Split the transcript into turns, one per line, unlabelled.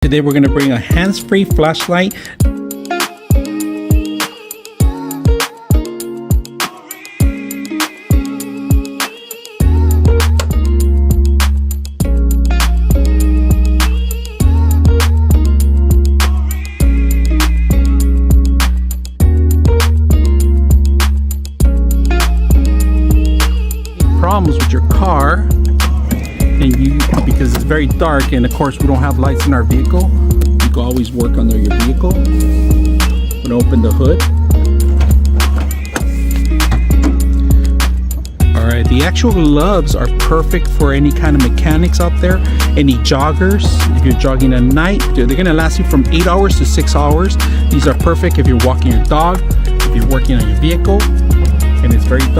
Today we're going to bring a hands-free flashlight. Problems with your car, and because it's very dark, and of course we don't have lights in our vehicle, you can always work under your vehicle. I'm gonna open the hood. All right, the actual gloves are perfect for any kind of mechanics out there, any joggers. If you're jogging at night, they're gonna last you from 8 hours to 6 hours. These are perfect if you're walking your dog, if you're working on your vehicle and it's very dark.